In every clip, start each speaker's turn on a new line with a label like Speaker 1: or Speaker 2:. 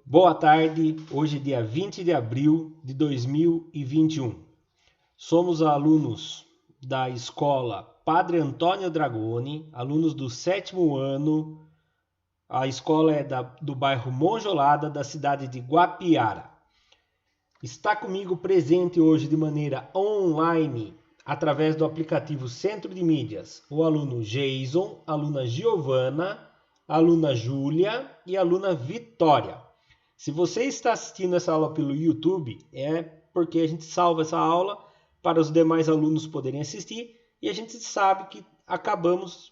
Speaker 1: Boa tarde, hoje é dia 20 de abril de 2021. Somos alunos da escola Padre Antônio Dragoni, alunos do 7º ano. A escola é do bairro Monjolada, da cidade de Guapiara. Está comigo presente hoje de maneira online, através do aplicativo Centro de Mídias, o aluno Jason, a aluna Giovana, a aluna Júlia e a aluna Vitória. Se você está assistindo essa aula pelo YouTube, é porque a gente salva essa aula para os demais alunos poderem assistir e a gente sabe que acabamos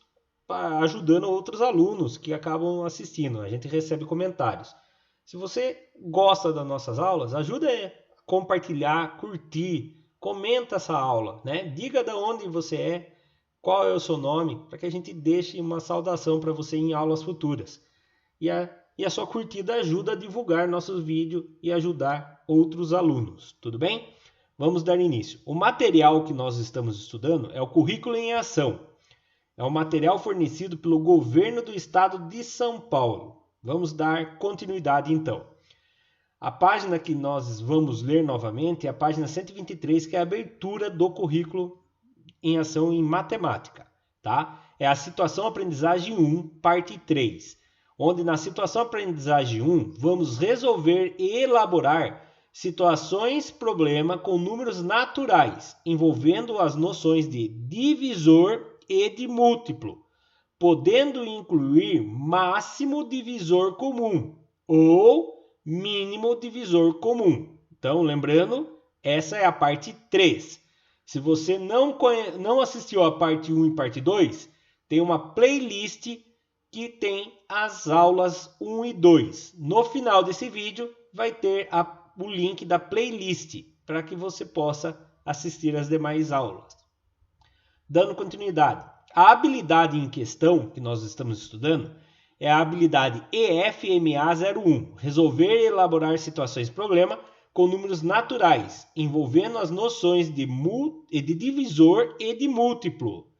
Speaker 1: ajudando outros alunos que acabam assistindo. A gente recebe comentários. Se você gosta das nossas aulas, ajuda a compartilhar, curtir, comenta essa aula, né? Diga de onde você é, qual é o seu nome, para que a gente deixe uma saudação para você em aulas futuras. E a sua curtida ajuda a divulgar nossos vídeos e ajudar outros alunos, tudo bem? Vamos dar início. O material que nós estamos estudando é o Currículo em Ação. É um material fornecido pelo governo do estado de São Paulo. Vamos dar continuidade então. A página que nós vamos ler novamente é a página 123, que é a abertura do Currículo em Ação em Matemática, tá? É a Situação Aprendizagem 1, parte 3. Onde na situação aprendizagem 1, vamos resolver e elaborar situações problema com números naturais, envolvendo as noções de divisor e de múltiplo, podendo incluir máximo divisor comum ou mínimo divisor comum. Então, lembrando, essa é a parte 3. Se você não assistiu a parte 1 e parte 2, tem uma playlist que tem as aulas 1 e 2. No final desse vídeo vai ter o link da playlist para que você possa assistir as demais aulas. Dando continuidade, a habilidade em questão que nós estamos estudando é a habilidade EFMA01, resolver e elaborar situações problema com números naturais, envolvendo as noções de divisor e de múltiplo,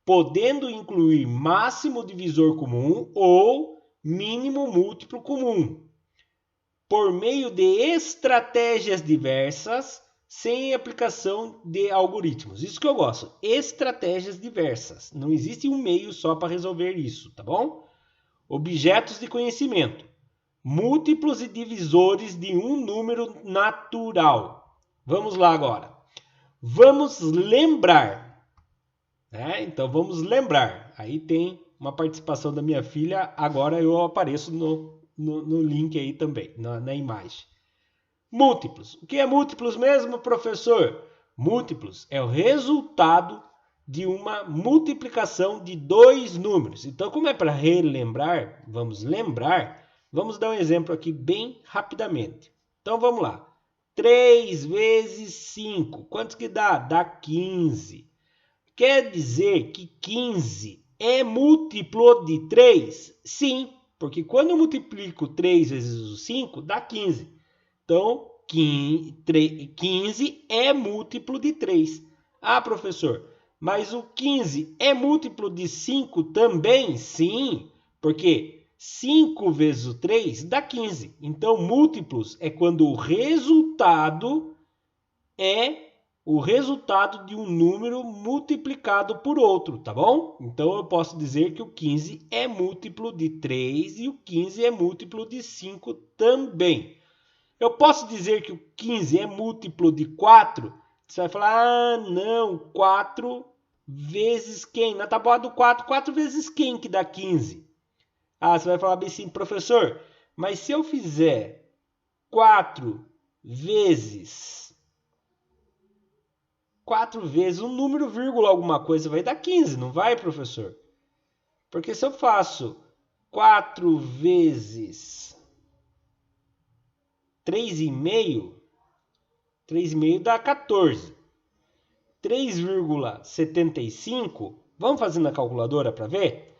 Speaker 1: podendo incluir máximo divisor comum ou mínimo múltiplo comum, por meio de estratégias diversas, sem aplicação de algoritmos. Isso que eu gosto, estratégias diversas. Não existe um meio só para resolver isso, tá bom? Objetos de conhecimento. Múltiplos e divisores de um número natural. Vamos lá agora. Vamos lembrar. Então vamos lembrar. Aí tem uma participação da minha filha. Agora eu apareço no link aí também, na imagem. Múltiplos. O que é múltiplos mesmo, professor? Múltiplos é o resultado de uma multiplicação de dois números. Então, como é para relembrar, vamos lembrar, vamos dar um exemplo aqui bem rapidamente. Então, vamos lá. 3 vezes 5, quantos que dá? Dá 15. Quer dizer que 15 é múltiplo de 3? Sim, porque quando eu multiplico 3 vezes o 5, dá 15. Então, 15 é múltiplo de 3. Ah, professor, mas o 15 é múltiplo de 5 também? Sim, porque 5 vezes o 3 dá 15. Então, múltiplos é quando o resultado é o resultado de um número multiplicado por outro, tá bom? Então, eu posso dizer que o 15 é múltiplo de 3 e o 15 é múltiplo de 5 também. Eu posso dizer que o 15 é múltiplo de 4? Você vai falar, ah, não, 4 vezes quem? Na tabuada do 4, 4 vezes quem que dá 15? Ah, você vai falar bem assim, professor, mas se eu fizer 4 vezes um número, vírgula, alguma coisa, vai dar 15, não vai, professor? Porque se eu faço 4 vezes 3,5, 3,5 dá 14. 3,75, vamos fazer na calculadora para ver?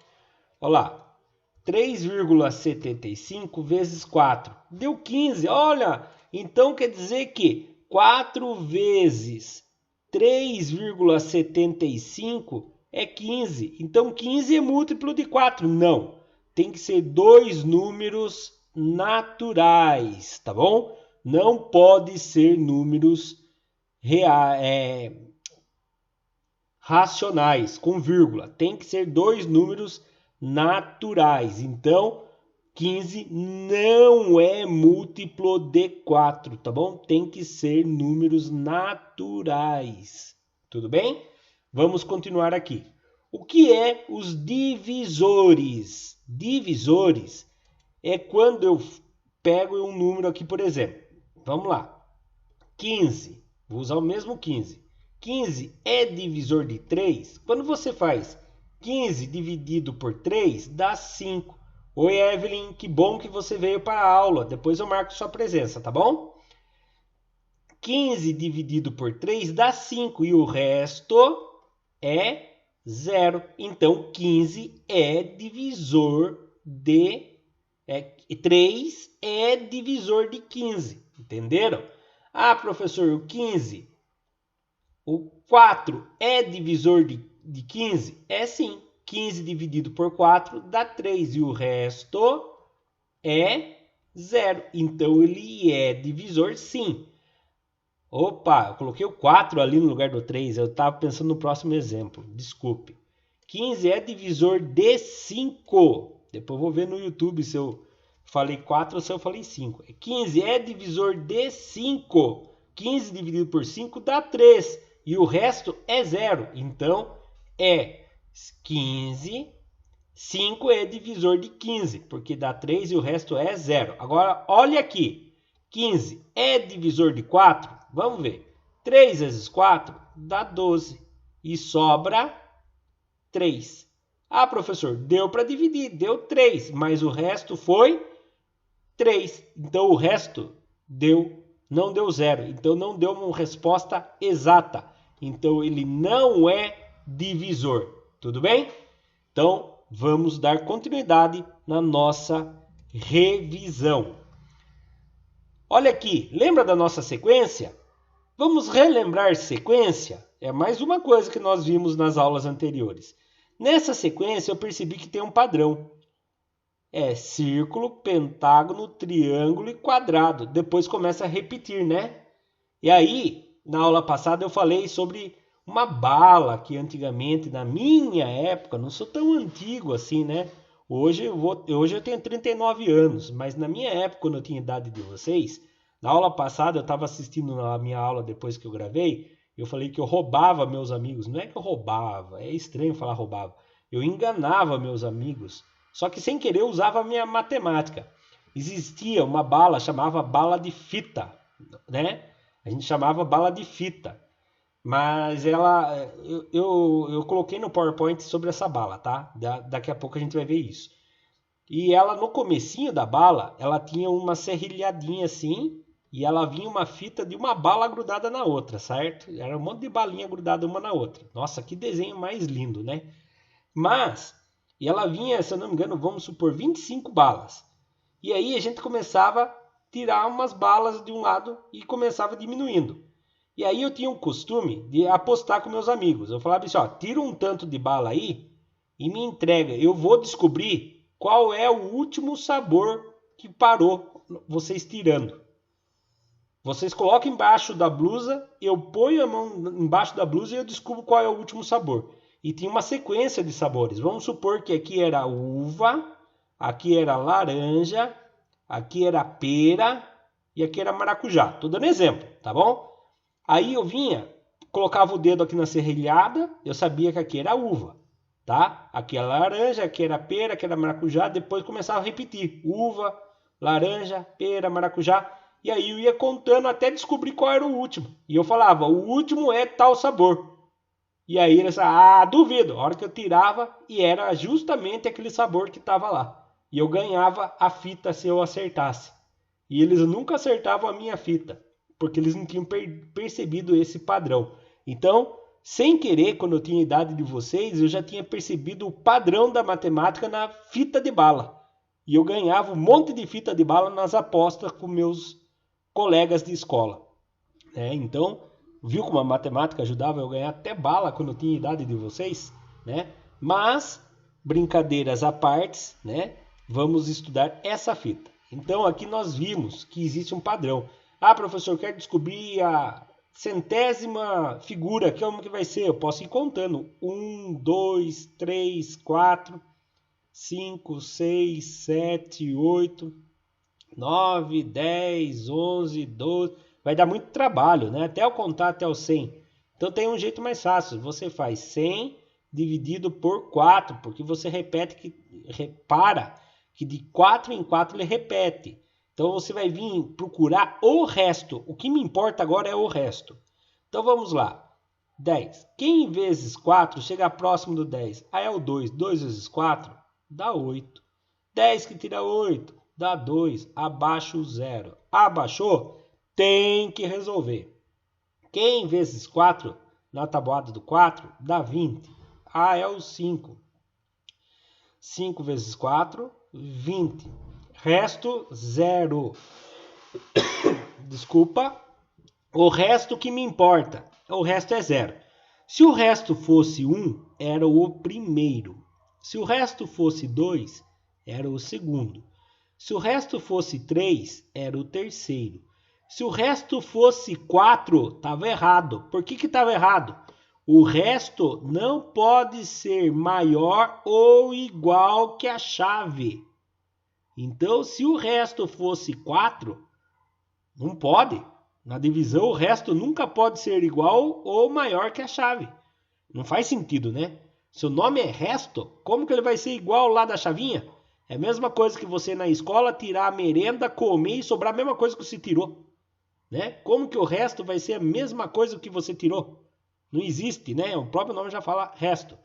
Speaker 1: Olha lá, 3,75 vezes 4, deu 15, olha, então quer dizer que 4 vezes 3,75 é 15, então 15 é múltiplo de 4, não, tem que ser dois números naturais, tá bom? Não pode ser números racionais, com vírgula. Tem que ser dois números naturais. Então, 15 não é múltiplo de 4, tá bom? Tem que ser números naturais. Tudo bem? Vamos continuar aqui. O que é os divisores? Divisores é quando eu pego um número aqui, por exemplo. Vamos lá. 15. Vou usar o mesmo 15. 15 é divisor de 3? Quando você faz 15 dividido por 3, dá 5. Oi, Evelyn, que bom que você veio para a aula. Depois eu marco sua presença, tá bom? 15 dividido por 3 dá 5 e o resto é 0. Então, 15 é divisor de... 3 é divisor de 15. Entenderam? Ah, professor, o 15... O 4 é divisor de 15? É sim. 15 dividido por 4 dá 3 e o resto é 0. Então, ele é divisor sim. Opa, eu coloquei o 4 ali no lugar do 3. Eu estava pensando no próximo exemplo. Desculpe. 15 é divisor de 5. Depois eu vou ver no YouTube se eu falei 4 ou se eu falei 5. 15 é divisor de 5. 15 dividido por 5 dá 3. E o resto é 0. Então, é 15. 5 é divisor de 15, porque dá 3 e o resto é 0. Agora, olha aqui. 15 é divisor de 4? Vamos ver. 3 vezes 4 dá 12. E sobra 3. Ah, professor, deu para dividir. Deu 3, mas o resto foi 3. Então, o resto não deu 0. Então, não deu uma resposta exata. Então, ele não é divisor. Tudo bem? Então, vamos dar continuidade na nossa revisão. Olha aqui, lembra da nossa sequência? Vamos relembrar sequência? É mais uma coisa que nós vimos nas aulas anteriores. Nessa sequência, eu percebi que tem um padrão. É círculo, pentágono, triângulo e quadrado. Depois começa a repetir, né? E aí, na aula passada eu falei sobre uma bala que antigamente, na minha época, não sou tão antigo assim, né? Hoje eu tenho 39 anos, mas na minha época, quando eu tinha a idade de vocês, na aula passada eu estava assistindo a minha aula depois que eu gravei, eu falei que eu roubava meus amigos. Não é que eu roubava, é estranho falar roubava. Eu enganava meus amigos, só que sem querer eu usava a minha matemática. Existia uma bala, chamava bala de fita, né? A gente chamava bala de fita. Mas eu coloquei no PowerPoint sobre essa bala, tá? Daqui a pouco a gente vai ver isso. E ela, no comecinho da bala, ela tinha uma serrilhadinha assim, e ela vinha uma fita de uma bala grudada na outra, certo? Era um monte de balinha grudada uma na outra. Nossa, que desenho mais lindo, né? E ela vinha, se eu não me engano, vamos supor, 25 balas. E aí a gente começava a tirar umas balas de um lado e começava diminuindo. E aí eu tinha o costume de apostar com meus amigos. Eu falava assim, ó, tira um tanto de bala aí e me entrega. Eu vou descobrir qual é o último sabor que parou vocês tirando. Vocês colocam embaixo da blusa, eu ponho a mão embaixo da blusa e eu descubro qual é o último sabor. E tinha uma sequência de sabores. Vamos supor que aqui era uva, aqui era laranja, aqui era pera e aqui era maracujá. Estou dando exemplo, tá bom? Aí eu vinha, colocava o dedo aqui na serrilhada, eu sabia que aqui era uva, tá? Aqui era laranja, aqui era pera, aqui era maracujá, depois começava a repetir. Uva, laranja, pera, maracujá. E aí eu ia contando até descobrir qual era o último. E eu falava, o último é tal sabor. E aí eles falavam, duvido. A hora que eu tirava, e era justamente aquele sabor que estava lá. E eu ganhava a fita se eu acertasse. E eles nunca acertavam a minha fita, porque eles não tinham percebido esse padrão. Então, sem querer, quando eu tinha a idade de vocês, eu já tinha percebido o padrão da matemática na fita de bala. E eu ganhava um monte de fita de bala nas apostas com meus colegas de escola. Então, viu como a matemática ajudava eu a ganhar até bala quando eu tinha a idade de vocês? Né? Mas, brincadeiras à parte, né? Vamos estudar essa fita. Então aqui nós vimos que existe um padrão. Ah, professor, eu quero descobrir a centésima figura, como que vai ser? Eu posso ir contando. 1, 2, 3, 4, 5, 6, 7, 8, 9, 10, 11, 12. Vai dar muito trabalho, né? Até eu contar até o 100. Então tem um jeito mais fácil. Você faz 100 dividido por 4, porque você repara que de 4 em 4 ele repete. Então você vai vir procurar o resto. O que me importa agora é o resto. Então vamos lá. 10. Quem vezes 4 chega próximo do 10? Ah, é o 2. 2 vezes 4 dá 8. 10 que tira 8 dá 2. Abaixo o 0. Abaixou? Tem que resolver. Quem vezes 4 na tabuada do 4 dá 20. Ah, é o 5. 5 vezes 4, 20. Resto, 0. Desculpa. O resto que me importa. O resto é 0. Se o resto fosse 1, era o primeiro. Se o resto fosse 2, era o segundo. Se o resto fosse 3, era o terceiro. Se o resto fosse 4, estava errado. Por que estava errado? O resto não pode ser maior ou igual que a chave. Então, se o resto fosse 4, não pode. Na divisão, o resto nunca pode ser igual ou maior que a chave. Não faz sentido, né? Se o nome é resto, como que ele vai ser igual lá da chavinha? É a mesma coisa que você na escola tirar a merenda, comer e sobrar a mesma coisa que você tirou. Né? Como que o resto vai ser a mesma coisa que você tirou? Não existe, né? O próprio nome já fala resto.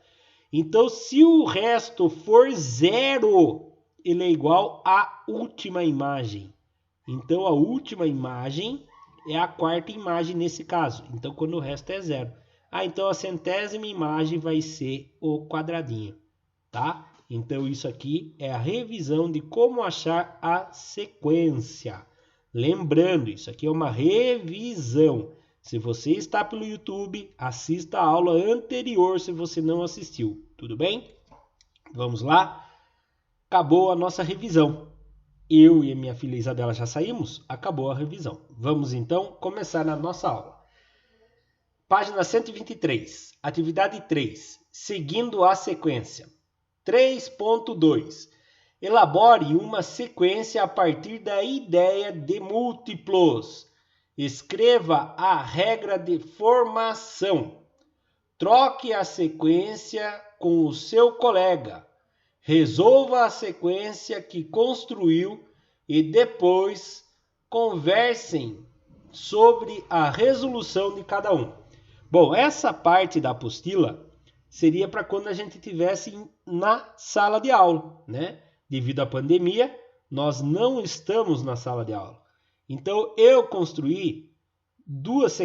Speaker 1: Então, se o resto for 0, ele é igual à última imagem. Então, a última imagem é a quarta imagem nesse caso. Então, quando o resto é 0. Ah, então a centésima imagem vai ser o quadradinho, tá? Então, isso aqui é a revisão de como achar a sequência. Lembrando, isso aqui é uma revisão. Se você está pelo YouTube, assista a aula anterior se você não assistiu. Tudo bem? Vamos lá? Acabou a nossa revisão. Eu e a minha filha Isabela já saímos? Acabou a revisão. Vamos então começar a nossa aula. Página 123, atividade 3, seguindo a sequência. 3.2. Elabore uma sequência a partir da ideia de múltiplos. Escreva a regra de formação. Troque a sequência com o seu colega. Resolva a sequência que construiu e depois conversem sobre a resolução de cada um. Bom, essa parte da apostila seria para quando a gente estivesse na sala de aula, né? Devido à pandemia, nós não estamos na sala de aula. Então, eu construí dois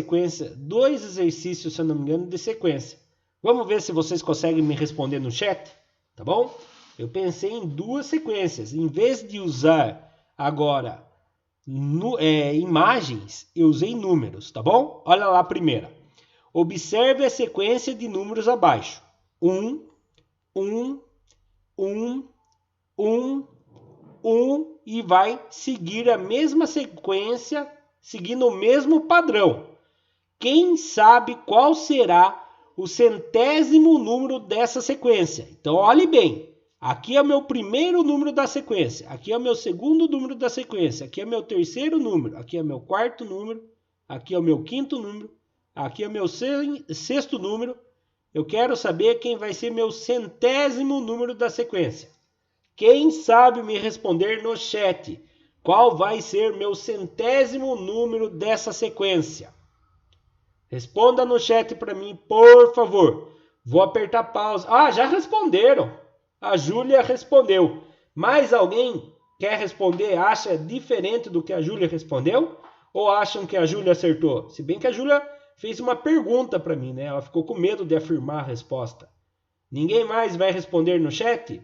Speaker 1: exercícios, se eu não me engano, de sequência. Vamos ver se vocês conseguem me responder no chat, tá bom? Eu pensei em duas sequências. Em vez de usar agora imagens, eu usei números, tá bom? Olha lá a primeira. Observe a sequência de números abaixo. 1, 1, 1, 1, 1 e vai seguir a mesma sequência, seguindo o mesmo padrão. Quem sabe qual será o centésimo número dessa sequência? Então, olhe bem. Aqui é o meu primeiro número da sequência. Aqui é o meu segundo número da sequência. Aqui é o meu terceiro número. Aqui é o meu quarto número. Aqui é o meu quinto número. Aqui é o meu sexto número. Eu quero saber quem vai ser meu centésimo número da sequência. Quem sabe me responder no chat qual vai ser meu centésimo número dessa sequência? Responda no chat para mim, por favor. Vou apertar pausa. Ah, já responderam. A Júlia respondeu. Mais alguém quer responder? Acha diferente do que a Júlia respondeu? Ou acham que a Júlia acertou? Se bem que a Júlia fez uma pergunta para mim, né? Ela ficou com medo de afirmar a resposta. Ninguém mais vai responder no chat?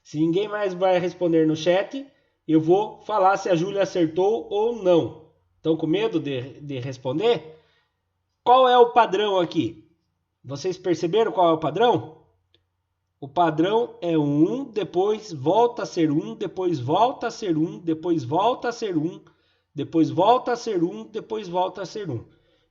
Speaker 1: Se ninguém mais vai responder no chat, eu vou falar se a Júlia acertou ou não. Estão com medo de responder? Qual é o padrão aqui? Vocês perceberam qual é o padrão? O padrão é 1, depois volta a ser 1, depois volta a ser 1, depois volta a ser 1, depois volta a ser 1, depois volta a ser 1.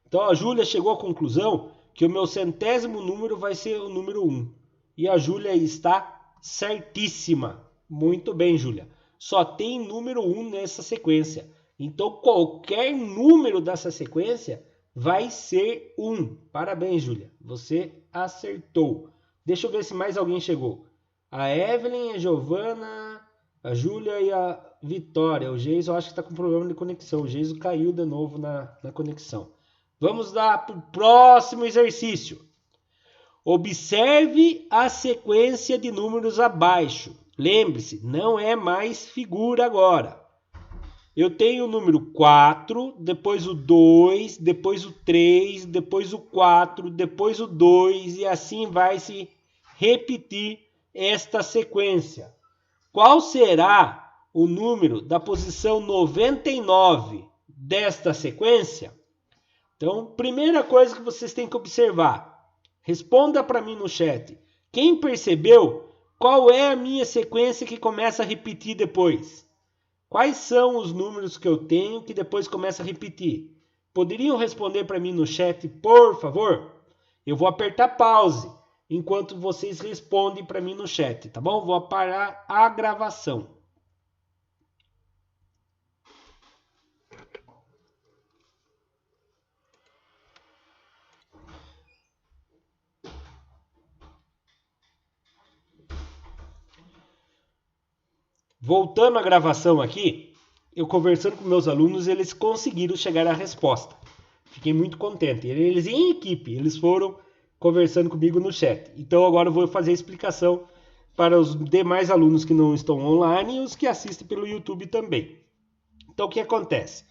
Speaker 1: Então a Júlia chegou à conclusão que o meu centésimo número vai ser o número 1. E a Júlia está certíssima. Muito bem, Júlia. Só tem número 1 nessa sequência. Então qualquer número dessa sequência vai ser 1. Parabéns, Júlia. Você acertou. Deixa eu ver se mais alguém chegou. A Evelyn, a Giovana, a Júlia e a Vitória. O Geiso acho que está com problema de conexão. O Geiso caiu de novo na conexão. Vamos lá para o próximo exercício. Observe a sequência de números abaixo. Lembre-se, não é mais figura agora. Eu tenho o número 4, depois o 2, depois o 3, depois o 4, depois o 2 e assim vai se repetir esta sequência. Qual será o número da posição 99 desta sequência? Então, primeira coisa que vocês têm que observar. Responda para mim no chat. Quem percebeu qual é a minha sequência que começa a repetir depois? Quais são os números que eu tenho que depois começa a repetir? Poderiam responder para mim no chat, por favor? Eu vou apertar pause enquanto vocês respondem para mim no chat, tá bom? Vou parar a gravação. Voltando à gravação aqui, eu conversando com meus alunos, eles conseguiram chegar à resposta. Fiquei muito contente. Eles em equipe, eles foram conversando comigo no chat. Então agora eu vou fazer a explicação para os demais alunos que não estão online e os que assistem pelo YouTube também. Então o que acontece?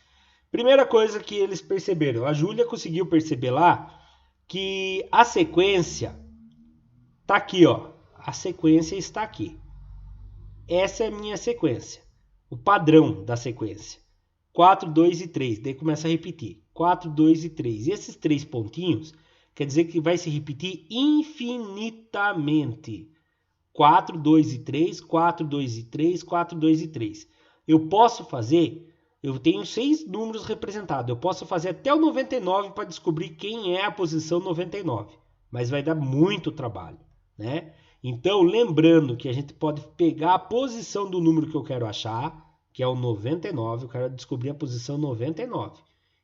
Speaker 1: Primeira coisa que eles perceberam, a Júlia conseguiu perceber lá que a sequência está aqui, ó. A sequência está aqui. Essa é a minha sequência, o padrão da sequência. 4, 2 e 3, daí começa a repetir. 4, 2 e 3. E esses 3 pontinhos quer dizer que vai se repetir infinitamente. 4, 2 e 3, 4, 2 e 3, 4, 2 e 3. Eu posso fazer, eu tenho 6 números representados. Eu posso fazer até o 99 para descobrir quem é a posição 99. Mas vai dar muito trabalho, né? Então, lembrando que a gente pode pegar a posição do número que eu quero achar, que é o 99, eu quero descobrir a posição 99,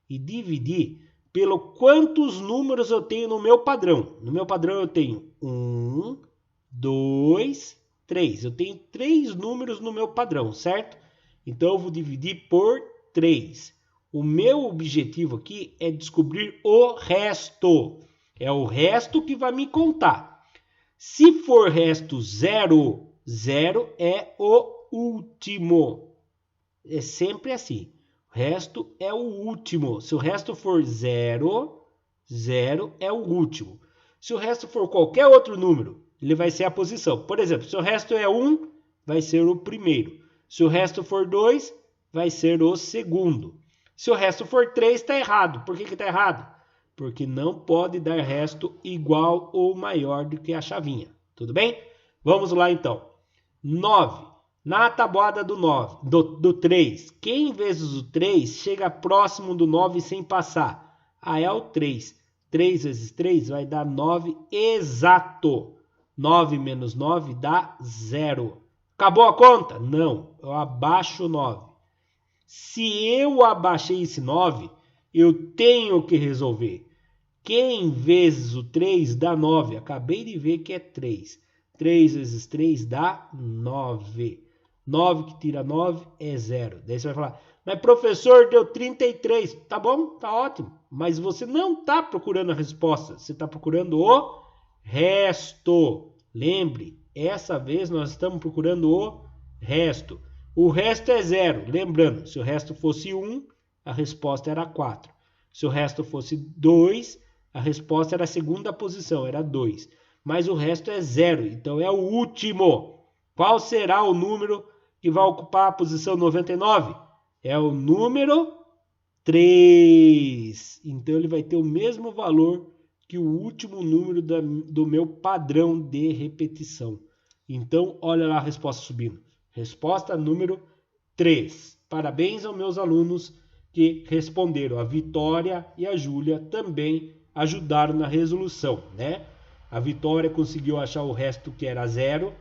Speaker 1: e dividir pelo quantos números eu tenho no meu padrão. No meu padrão eu tenho 1, 2, 3. Eu tenho 3 números no meu padrão, certo? Então, eu vou dividir por 3. O meu objetivo aqui é descobrir o resto. É o resto que vai me contar. Se for resto 0, 0 é o último. É sempre assim. O resto é o último. Se o resto for 0, 0 é o último. Se o resto for qualquer outro número, ele vai ser a posição. Por exemplo, se o resto é 1, vai ser o primeiro. Se o resto for 2, vai ser o segundo. Se o resto for 3, está errado. Por que está errado? Porque não pode dar resto igual ou maior do que a chavinha. Tudo bem? Vamos lá então. 9. Na tabuada do 9, do 3, quem vezes o 3 chega próximo do 9 sem passar? Ah, é o 3. 3 vezes 3 vai dar 9 exato. 9 menos 9 dá 0. Acabou a conta? Não, eu abaixo 9. Se eu abaixei esse 9, eu tenho que resolver. Quem vezes o 3 dá 9? Acabei de ver que é 3. 3 vezes 3 dá 9. 9 que tira 9 é 0. Daí você vai falar, mas professor, deu 33. Tá bom, tá ótimo. Mas você não está procurando a resposta. Você está procurando o resto. Lembre, essa vez nós estamos procurando o resto. O resto é 0. Lembrando, se o resto fosse 1, a resposta era 4. Se o resto fosse 2, a resposta era a segunda posição, era 2. Mas o resto é 0, então é o último. Qual será o número que vai ocupar a posição 99? É o número 3. Então ele vai ter o mesmo valor que o último número do meu padrão de repetição. Então, olha lá a resposta subindo. Resposta número 3. Parabéns aos meus alunos que responderam. A Vitória e a Júlia também ajudaram na resolução, né? A Vitória conseguiu achar o resto que era 0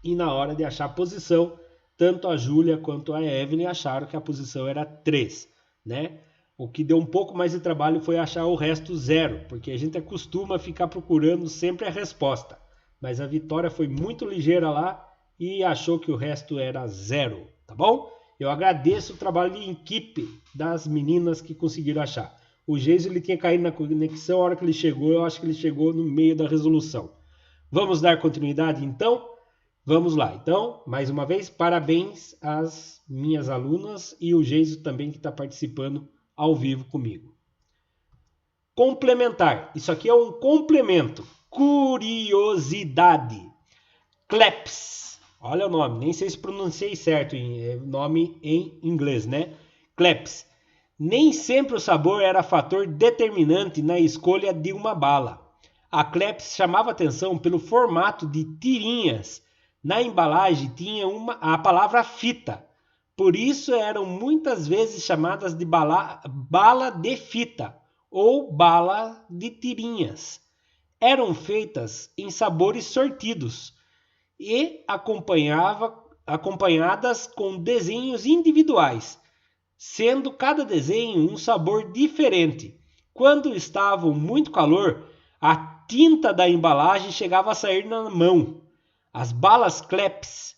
Speaker 1: e na hora de achar a posição, tanto a Júlia quanto a Evelyn acharam que a posição era 3, né? O que deu um pouco mais de trabalho foi achar o resto 0, porque a gente acostuma ficar procurando sempre a resposta. Mas a Vitória foi muito ligeira lá e achou que o resto era 0, tá bom? Eu agradeço o trabalho de equipe das meninas que conseguiram achar. O Geiso ele tinha caído na conexão, a hora que ele chegou, eu acho que ele chegou no meio da resolução. Vamos dar continuidade então? Vamos lá. Então, mais uma vez, parabéns às minhas alunas e o Geiso também que está participando ao vivo comigo. Complementar. Isso aqui é um complemento. Curiosidade. Kleps. Olha o nome. Nem sei se pronunciei certo. É nome em inglês, né? Kleps. Nem sempre o sabor era fator determinante na escolha de uma bala. A Kleps chamava atenção pelo formato de tirinhas. Na embalagem tinha a palavra fita. Por isso eram muitas vezes chamadas de bala de fita ou bala de tirinhas. Eram feitas em sabores sortidos e acompanhadas com desenhos individuais, sendo cada desenho um sabor diferente. Quando estavam muito calor, a tinta da embalagem chegava a sair na mão. As balas Kleps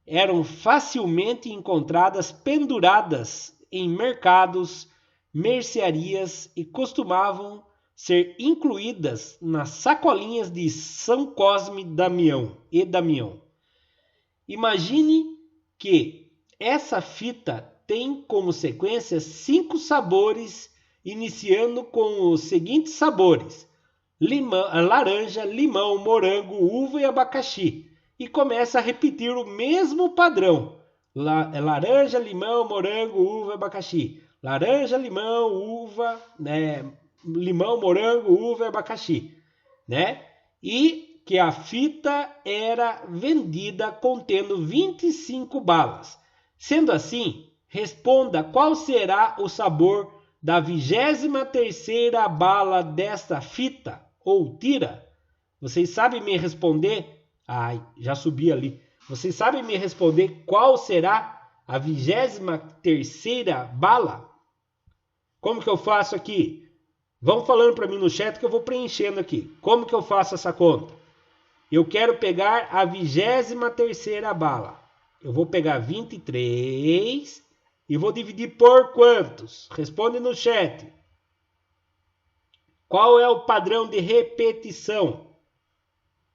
Speaker 1: eram facilmente encontradas penduradas em mercados, mercearias e costumavam ser incluídas nas sacolinhas de São Cosme e Damião. Imagine que essa fita tem como sequência 5 sabores, iniciando com os seguintes sabores: laranja, limão, morango, uva e abacaxi. E começa a repetir o mesmo padrão. Laranja, limão, morango, uva e abacaxi. Laranja, limão, uva, né? Limão, morango, uva e abacaxi, né? E que a fita era vendida contendo 25 balas. Sendo assim, responda qual será o sabor da 23ª bala desta fita ou tira. Vocês sabem me responder? Ai, já subi ali. Vocês sabem me responder qual será a 23ª bala? Como que eu faço aqui? Vão falando para mim no chat que eu vou preenchendo aqui. Como que eu faço essa conta? Eu quero pegar a 23ª bala. Eu vou pegar 23 e vou dividir por quantos? Responde no chat. Qual é o padrão de repetição?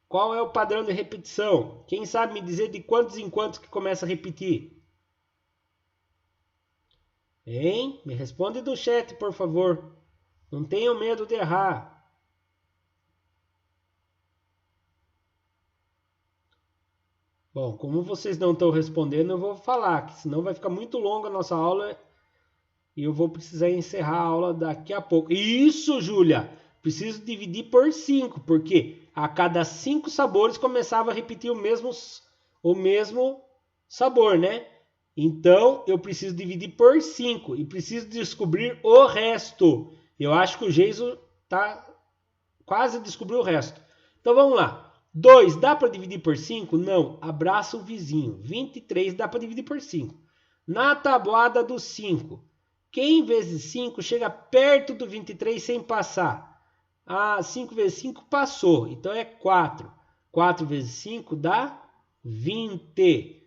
Speaker 1: Qual é o padrão de repetição? Quem sabe me dizer de quantos em quantos que começa a repetir? Hein? Me responde no chat, por favor. Não tenham medo de errar. Bom, como vocês não estão respondendo, eu vou falar, que senão vai ficar muito longa a nossa aula e eu vou precisar encerrar a aula daqui a pouco. Isso, Júlia! Preciso dividir por 5, porque a cada 5 sabores começava a repetir o mesmo sabor, né? Então, eu preciso dividir por 5 e preciso descobrir o resto. Eu acho que o Geiso tá quase descobriu o resto. Então, vamos lá. 2 dá para dividir por 5? Não. Abraça o vizinho. 23 dá para dividir por 5. Na tabuada do 5, quem vezes 5 chega perto do 23 sem passar? 5 vezes 5 passou, então é 4. 4 vezes 5 dá 20.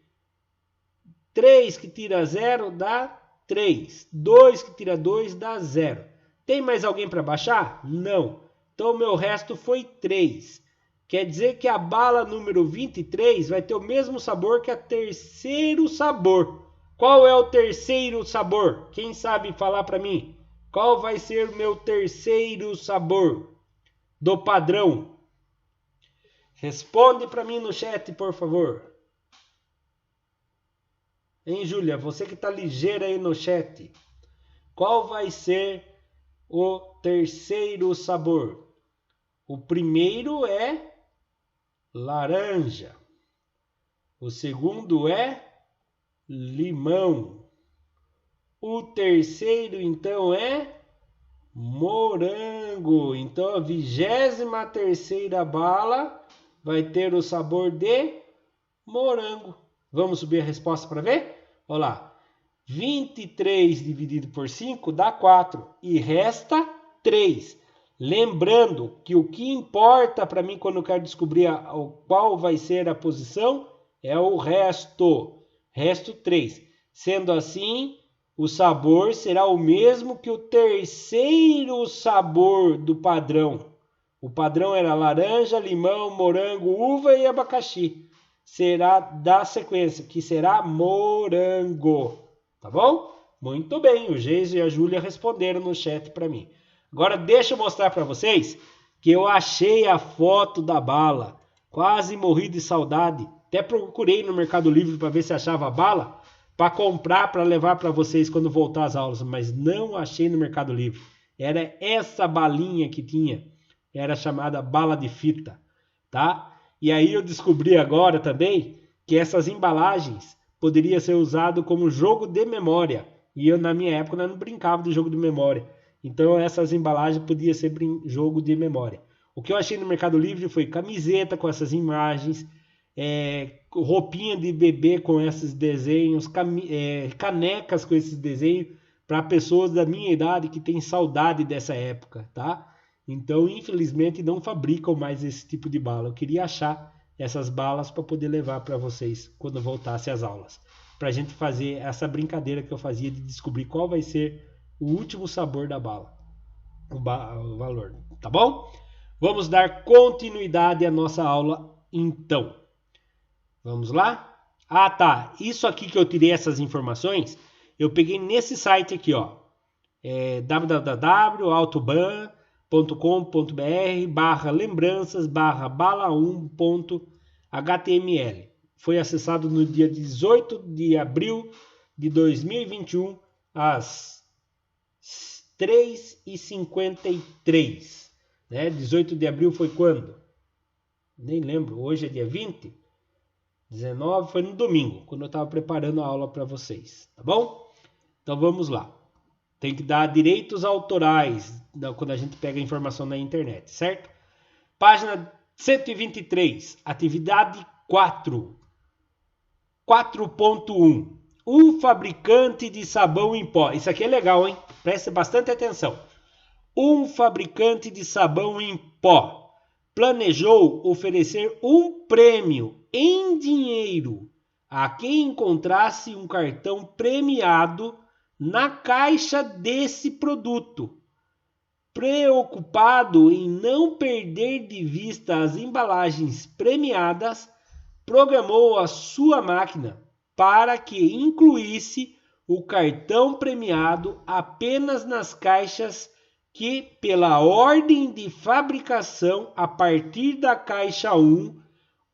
Speaker 1: 3 que tira 0 dá 3. 2 que tira 2 dá 0. Tem mais alguém para baixar? Não. Então o meu resto foi 3. Quer dizer que a bala número 23 vai ter o mesmo sabor que a terceiro sabor. Qual é o terceiro sabor? Quem sabe falar para mim? Qual vai ser o meu terceiro sabor do padrão? Responde para mim no chat, por favor. Hein, Júlia? Você que está ligeira aí no chat. Qual vai ser o terceiro sabor? O primeiro é laranja. O segundo é limão. O terceiro, então, é morango. Então, a 23ª bala vai ter o sabor de morango. Vamos subir a resposta para ver? Olha lá. 23 dividido por 5 dá 4 e resta 3. Lembrando que o que importa para mim quando eu quero descobrir qual vai ser a posição é o resto. Resto 3. Sendo assim, o sabor será o mesmo que o terceiro sabor do padrão. O padrão era laranja, limão, morango, uva e abacaxi. Será da sequência, que será morango. Tá bom? Muito bem, o Geiso e a Júlia responderam no chat para mim. Agora deixa eu mostrar para vocês que eu achei a foto da bala. Quase morri de saudade. Até procurei no Mercado Livre para ver se achava a bala, para comprar, para levar para vocês quando voltar às aulas, mas não achei no Mercado Livre. Era essa balinha que tinha, era chamada bala de fita, tá? E aí eu descobri agora também que essas embalagens poderia ser usado como jogo de memória. E eu, na minha época, não brincava de jogo de memória. Então, essas embalagens podiam ser jogo de memória. O que eu achei no Mercado Livre foi camiseta com essas imagens, roupinha de bebê com esses desenhos, canecas com esses desenhos, para pessoas da minha idade que têm saudade dessa época, tá? Então, infelizmente, não fabricam mais esse tipo de bala. Eu queria achar essas balas para poder levar para vocês quando voltasse às aulas. Para a gente fazer essa brincadeira que eu fazia de descobrir qual vai ser o último sabor da bala. O valor, tá bom? Vamos dar continuidade à nossa aula, então. Vamos lá? Ah, tá. Isso aqui que eu tirei essas informações, eu peguei nesse site aqui, ó. www.autoban.com.br/lembranças/bala1.html. Foi acessado no dia 18 de abril de 2021, às 3h53. Né? 18 de abril foi quando? Nem lembro. Hoje é dia 20? 19 foi no domingo, quando eu estava preparando a aula para vocês. Tá bom? Então vamos lá. Tem que dar direitos autorais quando a gente pega a informação na internet, certo? Página 123, atividade 4. 4.1. Um fabricante de sabão em pó. Isso aqui é legal, hein? Preste bastante atenção. Um fabricante de sabão em pó planejou oferecer um prêmio em dinheiro a quem encontrasse um cartão premiado na caixa desse produto. Preocupado em não perder de vista as embalagens premiadas, programou a sua máquina para que incluísse o cartão premiado apenas nas caixas que, pela ordem de fabricação a partir da caixa 1,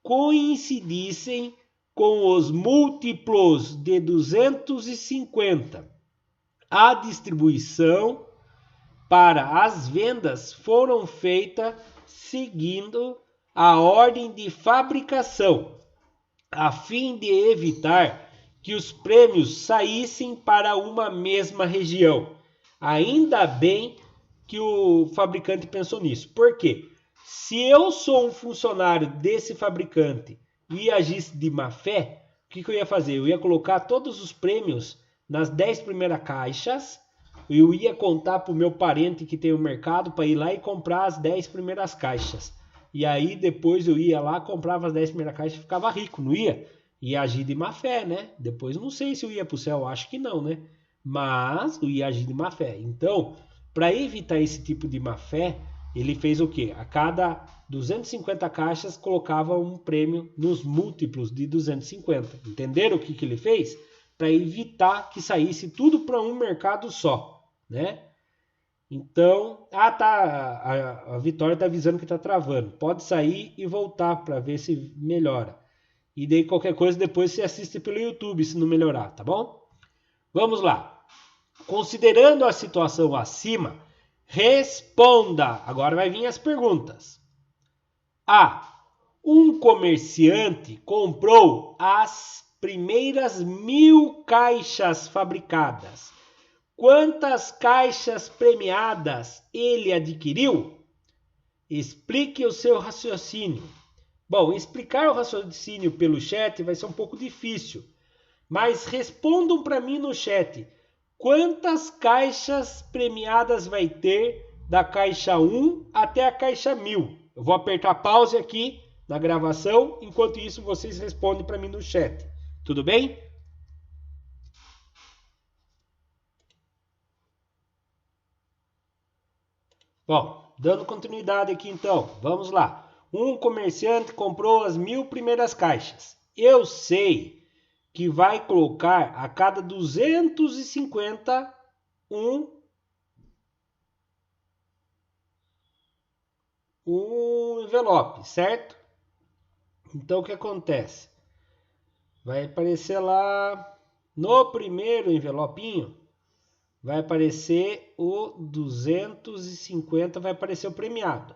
Speaker 1: coincidissem com os múltiplos de 250. A distribuição para as vendas foram feitas seguindo a ordem de fabricação, a fim de evitar que os prêmios saíssem para uma mesma região. Ainda bem que o fabricante pensou nisso. Por quê? Se eu sou um funcionário desse fabricante e agisse de má fé, o que eu ia fazer? Eu ia colocar todos os prêmios nas 10 primeiras caixas, eu ia contar para o meu parente que tem o mercado para ir lá e comprar as 10 primeiras caixas. E aí depois eu ia lá, comprava as 10 primeiras caixas e ficava rico, não ia? Ia agir de má fé, né? Depois não sei se eu ia para o céu, acho que não, né? Mas eu ia agir de má fé. Então, para evitar esse tipo de má fé, ele fez o quê? A cada 250 caixas colocava um prêmio nos múltiplos de 250. Entenderam o que ele fez? Para evitar que saísse tudo para um mercado só, né? Então, a Vitória está avisando que está travando. Pode sair e voltar para ver se melhora. E daí qualquer coisa depois você assiste pelo YouTube se não melhorar, tá bom? Vamos lá. Considerando a situação acima, responda. Agora vai vir as perguntas. A. Um comerciante comprou as primeiras 1000 caixas fabricadas. Quantas caixas premiadas ele adquiriu? Explique o seu raciocínio. Bom, explicar o raciocínio pelo chat vai ser um pouco difícil, mas respondam para mim no chat. Quantas caixas premiadas vai ter da caixa 1 até a caixa 1000? Eu vou apertar pause aqui na gravação, enquanto isso vocês respondem para mim no chat. Tudo bem? Bom, dando continuidade aqui então, vamos lá. Um comerciante comprou as 1000 primeiras caixas. Eu sei que vai colocar a cada 250 um envelope, certo? Então o que acontece? Vai aparecer lá no primeiro envelopinho, vai aparecer o 250, vai aparecer o premiado.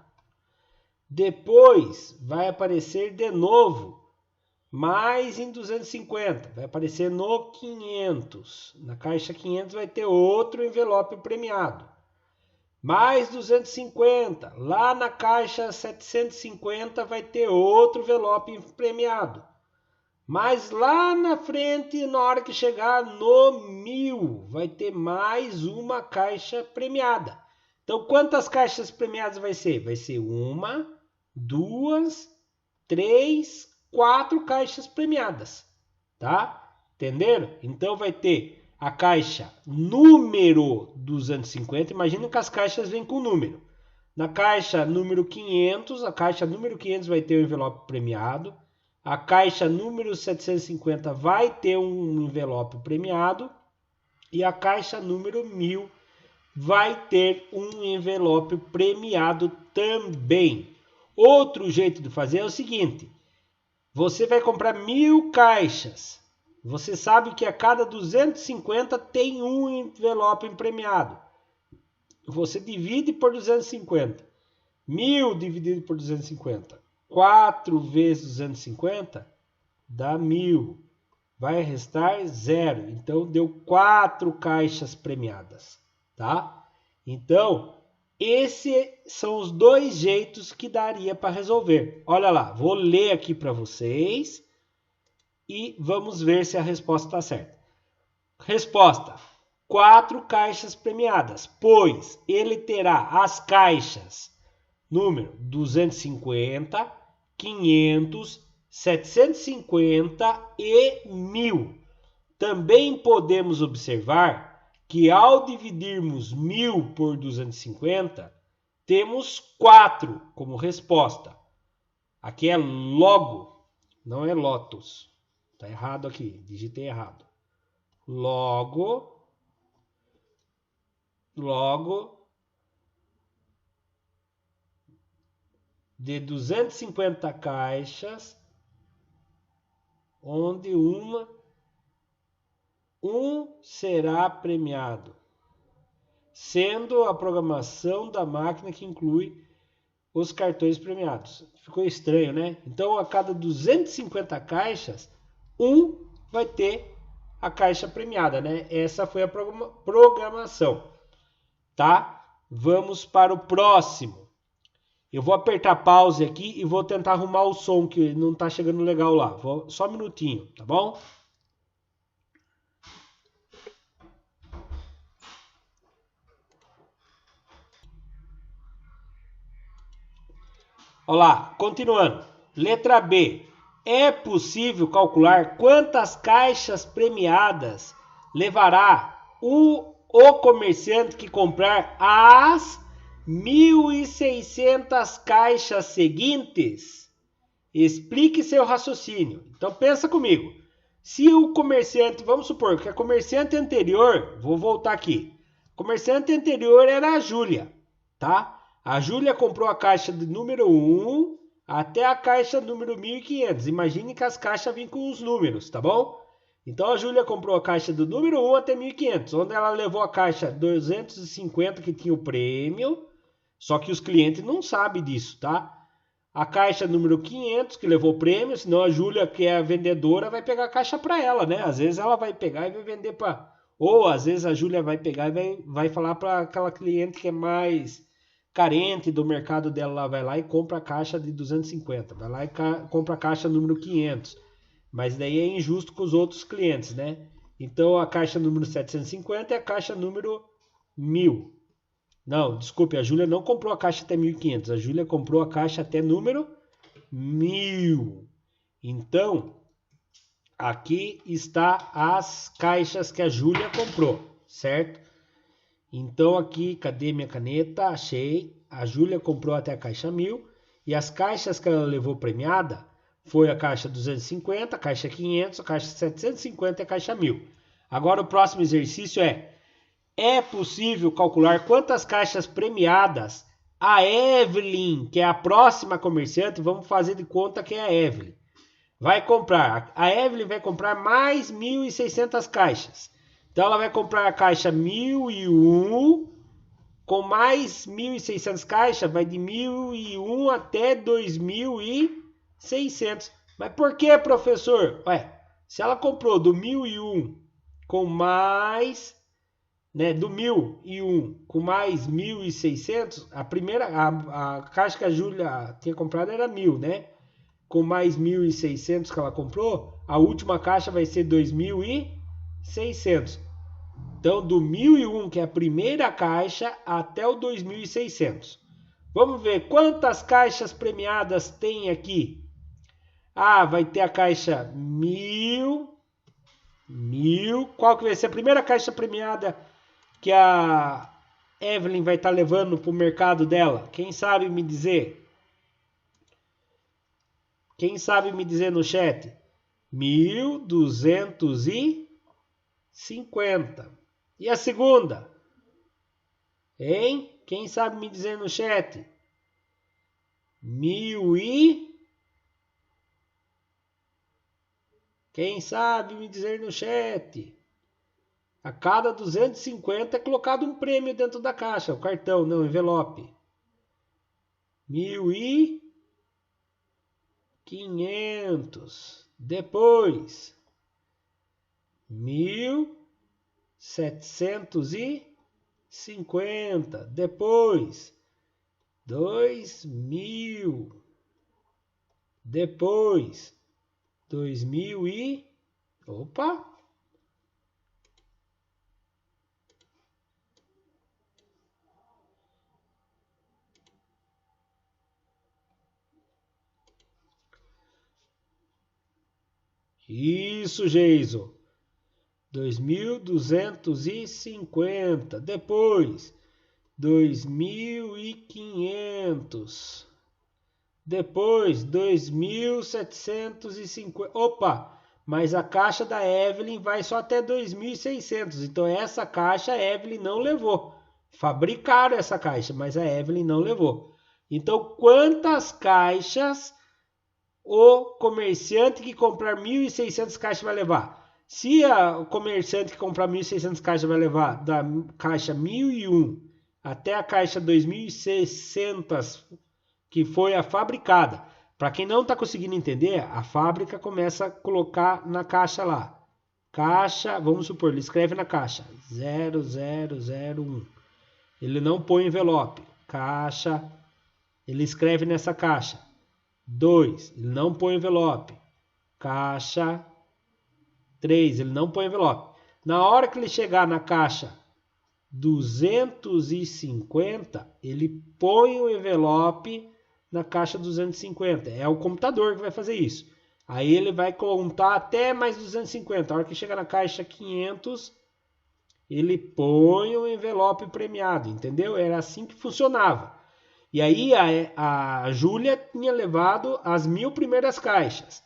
Speaker 1: Depois vai aparecer de novo, mais em 250, vai aparecer no 500. Na caixa 500 vai ter outro envelope premiado. Mais 250, lá na caixa 750 vai ter outro envelope premiado. Mas lá na frente, na hora que chegar no 1000, vai ter mais uma caixa premiada. Então, quantas caixas premiadas vai ser? Vai ser 1, 2, 3, 4 caixas premiadas. Tá? Entenderam? Então, vai ter a caixa número 250. Imagina que as caixas vêm com número. Na caixa número 500, a caixa número 500 vai ter o envelope premiado. A caixa número 750 vai ter um envelope premiado. E a caixa número 1000 vai ter um envelope premiado também. Outro jeito de fazer é o seguinte. Você vai comprar 1000 caixas. Você sabe que a cada 250 tem um envelope premiado. Você divide por 250. 1000 dividido por 250. 4 vezes 250 dá 1000. Vai restar 0. Então, deu 4 caixas premiadas. Tá? Então, esses são os dois jeitos que daria para resolver. Olha lá, vou ler aqui para vocês e vamos ver se a resposta está certa. Resposta: 4 caixas premiadas, pois ele terá as caixas número 250, 500, 750 e 1000. Também podemos observar que ao dividirmos 1000 por 250, temos 4 como resposta. Aqui é logo, não é lotus. Está errado aqui, digitei errado. Logo, de 250 caixas, onde um será premiado, sendo a programação da máquina que inclui os cartões premiados. Ficou estranho, né? Então, a cada 250 caixas, um vai ter a caixa premiada, né? Essa foi a programação, tá? Vamos para o próximo. Eu vou apertar pause aqui e vou tentar arrumar o som que não tá chegando legal lá. Só um minutinho, tá bom? Olha lá, continuando. Letra B. É possível calcular quantas caixas premiadas levará o comerciante que comprar as 1.600 caixas seguintes? Explique seu raciocínio. Então pensa comigo. Se o comerciante, vamos supor que a comerciante anterior, vou voltar aqui. A comerciante anterior era a Júlia, tá? A Júlia comprou a caixa de número 1 até a caixa número 1500. Imagine que as caixas vêm com os números, tá bom? Então a Júlia comprou a caixa do número 1 até 1500, onde ela levou a caixa 250 que tinha o prêmio, só que os clientes não sabem disso, tá? A caixa número 500, que levou prêmio, senão a Júlia, que é a vendedora, vai pegar a caixa para ela, né? Às vezes ela vai pegar e vai vender para... Ou às vezes a Júlia vai pegar e vai falar para aquela cliente que é mais carente do mercado dela, lá vai lá e compra a caixa de 250. Vai lá e compra a caixa número 500. Mas daí é injusto com os outros clientes, né? Então a caixa número 750 é a caixa número 1000. Não, desculpe, a Júlia não comprou a caixa até 1500. A Júlia comprou a caixa até número 1000. Então, aqui está as caixas que a Júlia comprou, certo? Então aqui, cadê minha caneta? Achei. A Júlia comprou até a caixa 1000. E as caixas que ela levou premiada foi a caixa 250, a caixa 500, a caixa 750 e a caixa 1000. Agora o próximo exercício é possível calcular quantas caixas premiadas a Evelyn, que é a próxima comerciante, vamos fazer de conta que é a Evelyn, vai comprar. A Evelyn vai comprar mais 1.600 caixas. Então ela vai comprar a caixa 1001, com mais 1.600 caixas, vai de 1001 até 2.600. Mas por que, professor? Ué, se ela comprou do 1001 com mais... Né, do 1001 com mais 1.600, a caixa que a Júlia tinha comprado era 1000, né? Com mais 1.600 que ela comprou, a última caixa vai ser 2.600. Então, do 1001, que é a primeira caixa, até o 2.600. Vamos ver quantas caixas premiadas tem aqui. Ah, vai ter a caixa 1000. Qual que vai ser a primeira caixa premiada que a Evelyn vai estar levando para o mercado dela? Quem sabe me dizer? Quem sabe me dizer no chat? 1.250. E a segunda? Hein? Quem sabe me dizer no chat? 1.000 e... Quem sabe me dizer no chat? A cada 250 é colocado um prêmio dentro da caixa. O cartão, não, envelope. 1.500. Depois. 1.750. Depois. 2.000. Depois. 2.000 e... Opa! Isso, Geiso. 2.250. Depois, 2.500. Depois, 2.750. Opa! Mas a caixa da Evelyn vai só até 2.600. Então, essa caixa a Evelyn não levou. Fabricaram essa caixa, mas a Evelyn não levou. Então, quantas caixas o comerciante que comprar 1.600 caixas vai levar? Se o comerciante que comprar 1.600 caixas vai levar da caixa 1001 até a caixa 2.600, que foi a fabricada. Para quem não está conseguindo entender, a fábrica começa a colocar na caixa lá. Caixa, vamos supor, ele escreve na caixa 0001. Ele não põe envelope. Caixa, ele escreve nessa caixa. 2, ele não põe envelope. Caixa 3, ele não põe envelope. Na hora que ele chegar na caixa 250, ele põe o envelope na caixa 250. É o computador que vai fazer isso. Aí ele vai contar até mais 250. A hora que chegar na caixa 500, ele põe o envelope premiado, entendeu? Era assim que funcionava. E aí a Júlia tinha levado as 1000 primeiras caixas.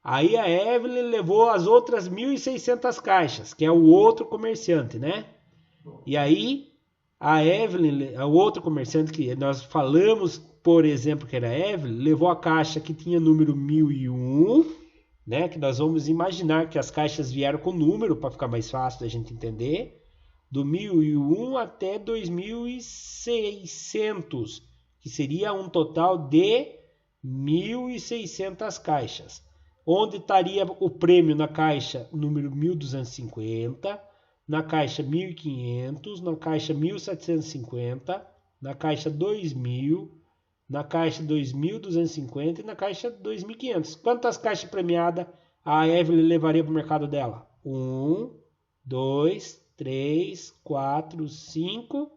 Speaker 1: Aí a Evelyn levou as outras 1.600 caixas, que é o outro comerciante, né? E aí a Evelyn, o outro comerciante que nós falamos, por exemplo, que era a Evelyn, levou a caixa que tinha número 1001, né? Que nós vamos imaginar que as caixas vieram com número para ficar mais fácil da gente entender. Do 1001 até 2.600, que seria um total de 1.600 caixas. Onde estaria o prêmio na caixa número 1.250, na caixa 1.500, na caixa 1.750, na caixa 2.000, na caixa 2.250 e na caixa 2.500. Quantas caixas premiadas a Evelyn levaria para o mercado dela? 1, 2, 3, 4, 5,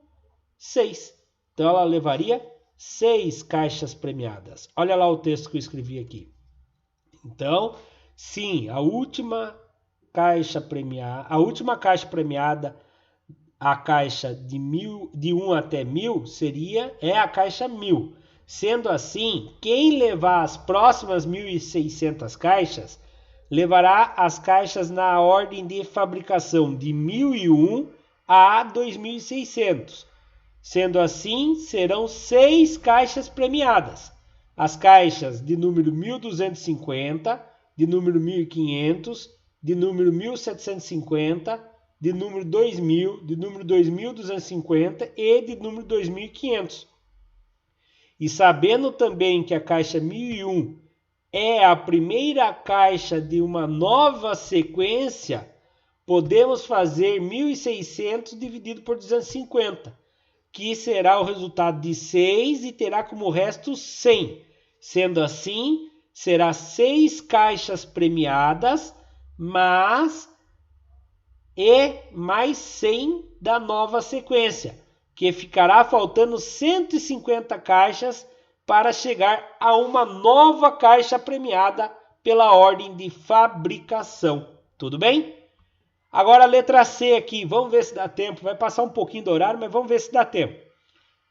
Speaker 1: 6. Então ela levaria 6 caixas premiadas. Olha lá o texto que eu escrevi aqui. Então, sim, a última caixa premiada, a caixa de 1 até 1.000 é a caixa 1.000. Sendo assim, quem levar as próximas 1.600 caixas levará as caixas na ordem de fabricação de 1.001 a 2.600. Sendo assim, serão 6 caixas premiadas. As caixas de número 1.250, de número 1.500, de número 1.750, de número 2.000, de número 2.250 e de número 2.500. E sabendo também que a caixa 1.001 é a primeira caixa de uma nova sequência, podemos fazer 1.600 dividido por 250, que será o resultado de 6 e terá como resto 100. Sendo assim, será 6 caixas premiadas, mais 100 da nova sequência, que ficará faltando 150 caixas para chegar a uma nova caixa premiada pela ordem de fabricação. Tudo bem? Agora a letra C aqui, vamos ver se dá tempo. Vai passar um pouquinho do horário, mas vamos ver se dá tempo.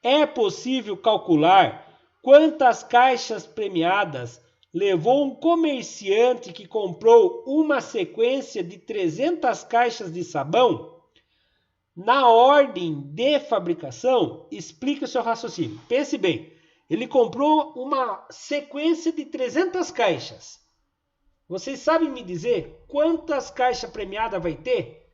Speaker 1: É possível calcular quantas caixas premiadas levou um comerciante que comprou uma sequência de 300 caixas de sabão? Na ordem de fabricação, explique o seu raciocínio. Pense bem, ele comprou uma sequência de 300 caixas. Vocês sabem me dizer quantas caixas premiadas vai ter?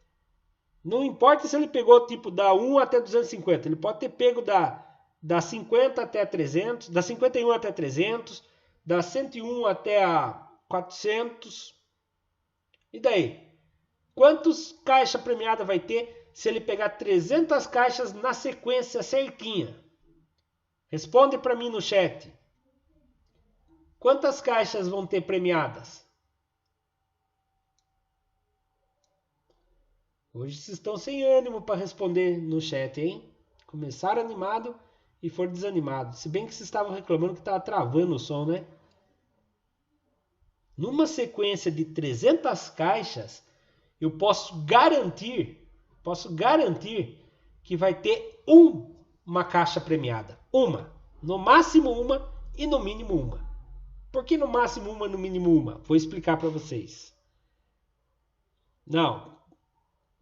Speaker 1: Não importa se ele pegou tipo da 1 até 250, ele pode ter pego da 50 até 300, da 51 até 300, da 101 até a 400. E daí? Quantas caixas premiadas vai ter se ele pegar 300 caixas na sequência certinha? Responde para mim no chat. Quantas caixas vão ter premiadas? Hoje vocês estão sem ânimo para responder no chat, hein? Começaram animado e foram desanimados. Se bem que vocês estavam reclamando que estava travando o som, né? Numa sequência de 300 caixas, eu posso garantir que vai ter uma caixa premiada. Uma. No máximo uma e no mínimo uma. Por que no máximo uma e no mínimo uma? Vou explicar para vocês.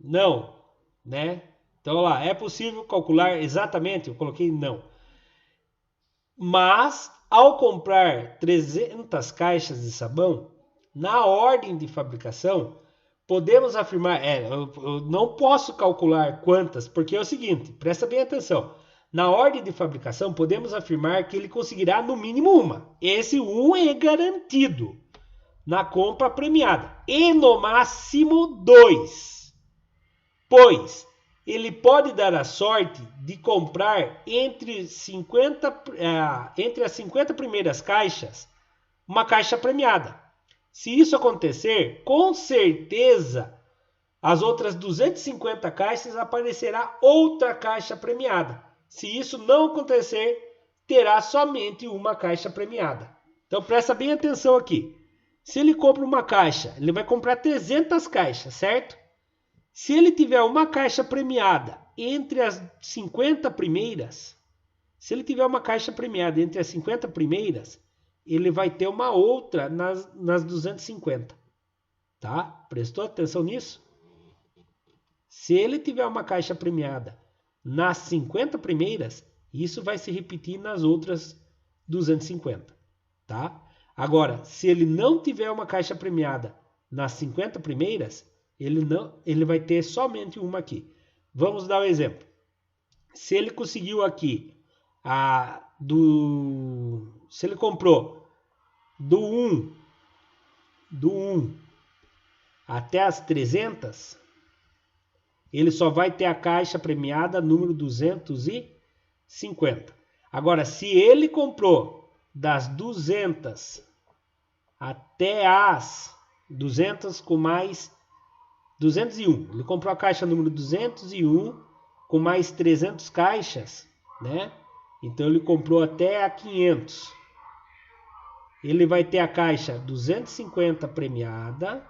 Speaker 1: Não, né? Então lá, é possível calcular exatamente? Eu coloquei não. Mas, ao comprar 300 caixas de sabão, na ordem de fabricação, podemos afirmar, eu não posso calcular quantas, porque é o seguinte, presta bem atenção. Na ordem de fabricação, podemos afirmar que ele conseguirá no mínimo uma. Esse é garantido na compra premiada. E no máximo 2. Pois ele pode dar a sorte de comprar entre as 50 primeiras caixas uma caixa premiada. Se isso acontecer, com certeza as outras 250 caixas aparecerá outra caixa premiada. Se isso não acontecer, terá somente uma caixa premiada. Então presta bem atenção aqui. Se ele compra uma caixa, ele vai comprar 300 caixas, certo? Se ele tiver uma caixa premiada entre as 50 primeiras, ele vai ter uma outra nas 250. Tá? Prestou atenção nisso? Se ele tiver uma caixa premiada nas 50 primeiras, isso vai se repetir nas outras 250. Tá? Agora, se ele não tiver uma caixa premiada nas 50 primeiras, ele vai ter somente uma aqui. Vamos dar um exemplo. Se ele conseguiu aqui, se ele comprou do 1 até as 300, ele só vai ter a caixa premiada número 250. Agora, se ele comprou das 200 até as 200 com mais 201, ele comprou a caixa número 201 com mais 300 caixas, né? Então ele comprou até a 500. Ele vai ter a caixa 250 premiada,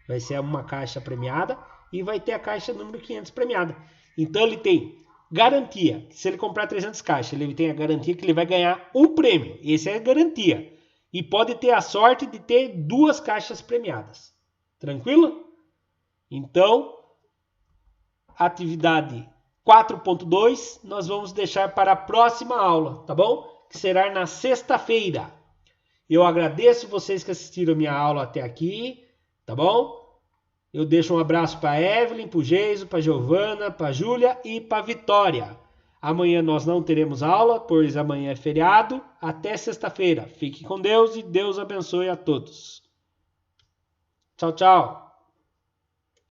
Speaker 1: vai ser uma caixa premiada, e vai ter a caixa número 500 premiada. Então ele tem garantia, se ele comprar 300 caixas, ele tem a garantia que ele vai ganhar um prêmio. Essa é a garantia. E pode ter a sorte de ter 2 caixas premiadas. Tranquilo? Então, atividade 4.2 nós vamos deixar para a próxima aula, tá bom? Que será na sexta-feira. Eu agradeço vocês que assistiram a minha aula até aqui, tá bom? Eu deixo um abraço para a Evelyn, para o Geiso, para a Giovana, para a Júlia e para a Vitória. Amanhã nós não teremos aula, pois amanhã é feriado. Até sexta-feira. Fique com Deus e Deus abençoe a todos. Tchau, tchau.